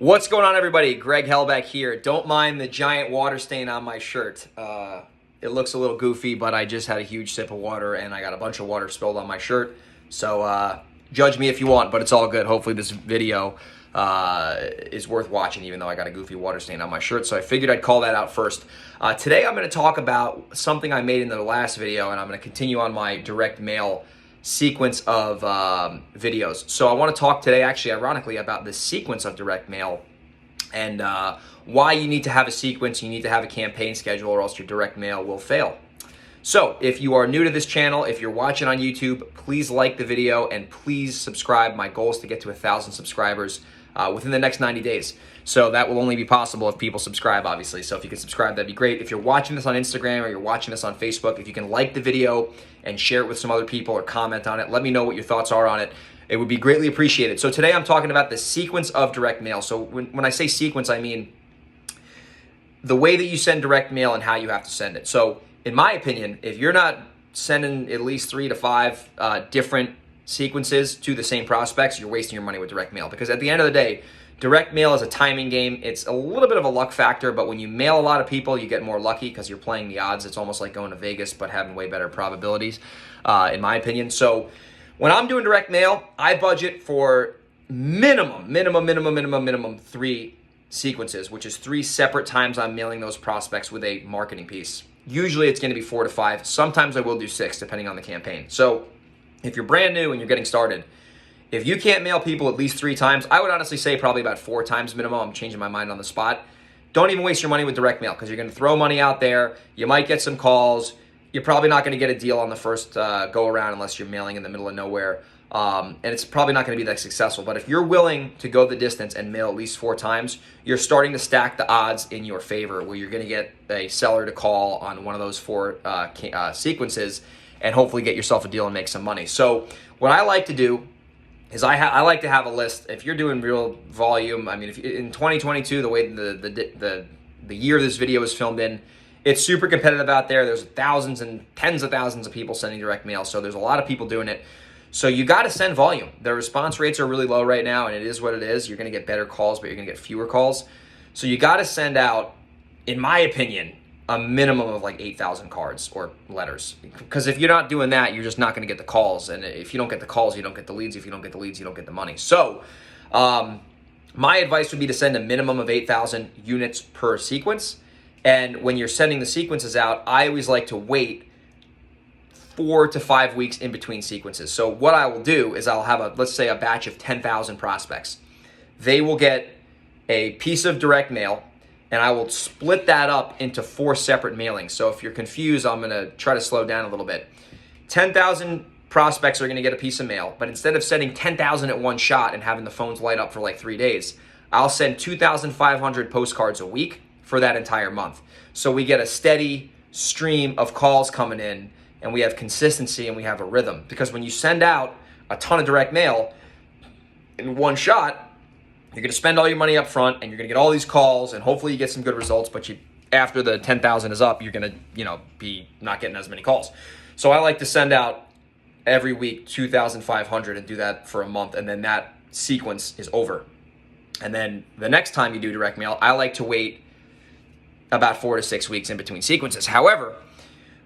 What's going on, everybody? Greg Hellbeck here. Don't mind the giant water stain on my shirt. It looks a little goofy, but I just had a huge sip of water and I got a bunch of water spilled on my shirt. So judge me if you want, but it's all good. Hopefully this video is worth watching, even though I got a goofy water stain on my shirt. So I figured I'd call that out first. Today I'm going to talk about something I made in the last video, and I'm going to continue on my direct mail sequence of videos. So I want to talk today, actually, ironically, about the sequence of direct mail and why you need to have a sequence. You need to have a campaign schedule, or else your direct mail will fail. So if you are new to this channel, if you're watching on YouTube, please like the video and please subscribe. My goal is to get to 1,000 subscribers within the next 90 days. So that will only be possible if people subscribe, obviously. So if you can subscribe, that'd be great. If you're watching this on Instagram or you're watching this on Facebook, if you can like the video and share it with some other people or comment on it, let me know what your thoughts are on it. It would be greatly appreciated. So today I'm talking about the sequence of direct mail. So when I say sequence, I mean the way that you send direct mail and how you have to send it. So in my opinion, if you're not sending at least 3 to 5 different sequences to the same prospects, you're wasting your money with direct mail. Because at the end of the day, direct mail is a timing game. It's a little bit of a luck factor, but when you mail a lot of people, you get more lucky because you're playing the odds. It's almost like going to Vegas, but having way better probabilities, in my opinion. So when I'm doing direct mail, I budget for minimum 3 sequences, which is 3 separate times I'm mailing those prospects with a marketing piece. Usually it's going to be 4 to 5. Sometimes I will do 6, depending on the campaign. So if you're brand new and you're getting started, if you can't mail people at least 3 times, I would honestly say probably about 4 times minimum. I'm changing my mind on the spot. Don't even waste your money with direct mail, because you're going to throw money out there. You might get some calls. You're probably not going to get a deal on the first go around unless you're mailing in the middle of nowhere. And it's probably not going to be that successful. But if you're willing to go the distance and mail at least 4 times, you're starting to stack the odds in your favor, where you're going to get a seller to call on one of those 4 sequences and hopefully get yourself a deal and make some money. So what I like to do is I like to have a list. If you're doing real volume, I mean, if in 2022, the way the year this video is filmed in, it's super competitive out there. There's thousands and tens of thousands of people sending direct mail, so there's a lot of people doing it. So you got to send volume. The response rates are really low right now, and it is what it is. You're going to get better calls, but you're going to get fewer calls. So you got to send out, in my opinion, a minimum of like 8,000 cards or letters. Because if you're not doing that, you're just not going to get the calls. And if you don't get the calls, you don't get the leads. If you don't get the leads, you don't get the money. So my advice would be to send a minimum of 8,000 units per sequence. And when you're sending the sequences out, I always like to wait 4 to 5 weeks in between sequences. So what I will do is I'll have let's say a batch of 10,000 prospects. They will get a piece of direct mail, and I will split that up into 4 separate mailings. So if you're confused, I'm going to try to slow down a little bit. 10,000 prospects are going to get a piece of mail, but instead of sending 10,000 at one shot and having the phones light up for like 3 days, I'll send 2,500 postcards a week for that entire month. So we get a steady stream of calls coming in, and we have consistency and we have a rhythm. Because when you send out a ton of direct mail in one shot, you're going to spend all your money up front, and you're going to get all these calls, and hopefully you get some good results. But after the 10,000 is up, you're going to, be not getting as many calls. So I like to send out every week 2,500 and do that for a month, and then that sequence is over. And then the next time you do direct mail, I like to wait about 4 to 6 weeks in between sequences. However,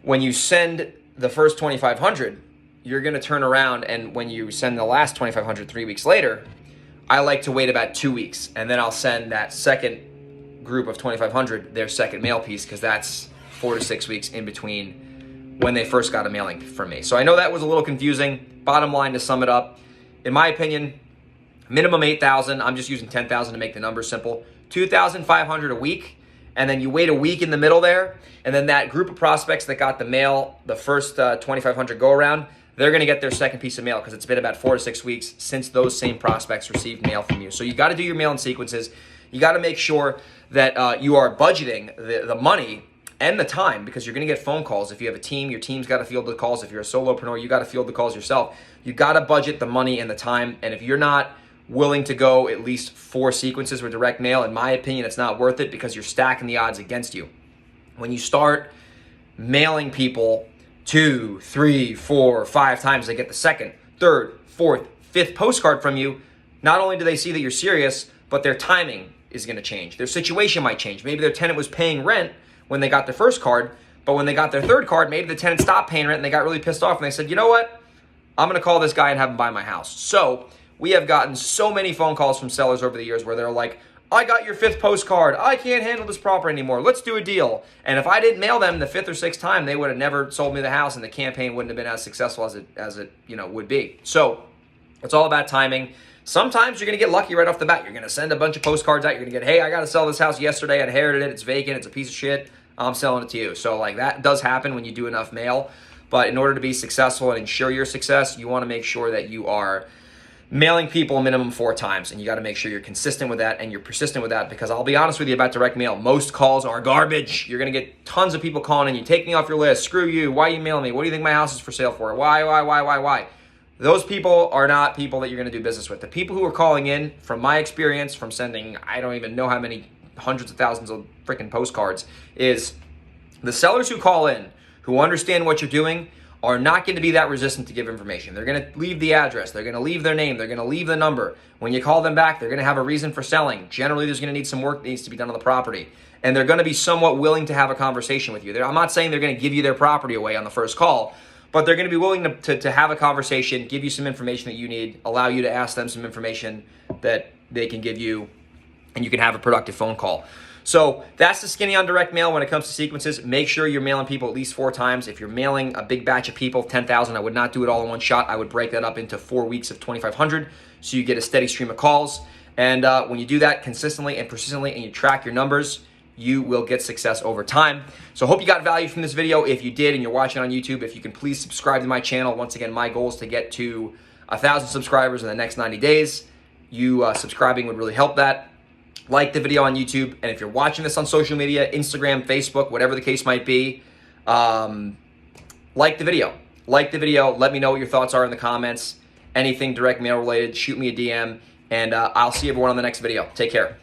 when you send the first 2,500, you're going to turn around, and when you send the last 2,500 3 weeks later, I like to wait about 2 weeks, and then I'll send that second group of 2,500 their second mail piece, because that's 4 to 6 weeks in between when they first got a mailing from me. So I know that was a little confusing. Bottom line, to sum it up, in my opinion, minimum 8,000. I'm just using 10,000 to make the numbers simple. 2,500 a week, and then you wait a week in the middle there, and then that group of prospects that got the mail, the first 2,500 go around, they're going to get their second piece of mail, because it's been about 4 to 6 weeks since those same prospects received mail from you. So you got to do your mail in sequences. You got to make sure that you are budgeting the money and the time, because you're going to get phone calls. If you have a team, your team's got to field the calls. If you're a solopreneur, you got to field the calls yourself. You got to budget the money and the time. And if you're not willing to go at least 4 sequences with direct mail, in my opinion, it's not worth it, because you're stacking the odds against you. When you start mailing people 2, 3, 4, 5 times, they get the second, third, fourth, fifth postcard from you. Not only do they see that you're serious, but their timing is going to change. Their situation might change. Maybe their tenant was paying rent when they got their first card, but when they got their third card, maybe the tenant stopped paying rent and they got really pissed off and they said, you know what? I'm going to call this guy and have him buy my house. So we have gotten so many phone calls from sellers over the years where they're like, I got your 5th postcard. I can't handle this property anymore. Let's do a deal. And if I didn't mail them the 5th or 6th time, they would have never sold me the house and the campaign wouldn't have been as successful as it would be. So it's all about timing. Sometimes you're going to get lucky right off the bat. You're going to send a bunch of postcards out. You're going to get, hey, I got to sell this house yesterday. I inherited it. It's vacant. It's a piece of shit. I'm selling it to you. So like that does happen when you do enough mail. But in order to be successful and ensure your success, you want to make sure that you are mailing people a minimum 4 times. And you got to make sure you're consistent with that and you're persistent with that, because I'll be honest with you about direct mail. Most calls are garbage. You're going to get tons of people calling in. You take me off your list. Screw you. Why are you mailing me? What do you think my house is for sale for? Why? Those people are not people that you're going to do business with. The people who are calling in, from my experience, from sending, I don't even know how many hundreds of thousands of freaking postcards, is the sellers who call in, who understand what you're doing, are not going to be that resistant to give information. They're going to leave the address. They're going to leave their name. They're going to leave the number. When you call them back, they're going to have a reason for selling. Generally, there's going to need some work that needs to be done on the property. And they're going to be somewhat willing to have a conversation with you. I'm not saying they're going to give you their property away on the first call, but they're going to be willing to have a conversation, give you some information that you need, allow you to ask them some information that they can give you, and you can have a productive phone call. So that's the skinny on direct mail when it comes to sequences. Make sure you're mailing people at least 4 times. If you're mailing a big batch of people, 10,000, I would not do it all in one shot. I would break that up into 4 weeks of 2,500 so you get a steady stream of calls. And when you do that consistently and persistently and you track your numbers, you will get success over time. So I hope you got value from this video. If you did and you're watching on YouTube, if you can please subscribe to my channel. Once again, my goal is to get to 1,000 subscribers in the next 90 days. You subscribing would really help that. Like the video on YouTube, and if you're watching this on social media, Instagram, Facebook, whatever the case might be, like the video. Like the video. Let me know what your thoughts are in the comments. Anything direct mail related, shoot me a DM, and I'll see everyone on the next video. Take care.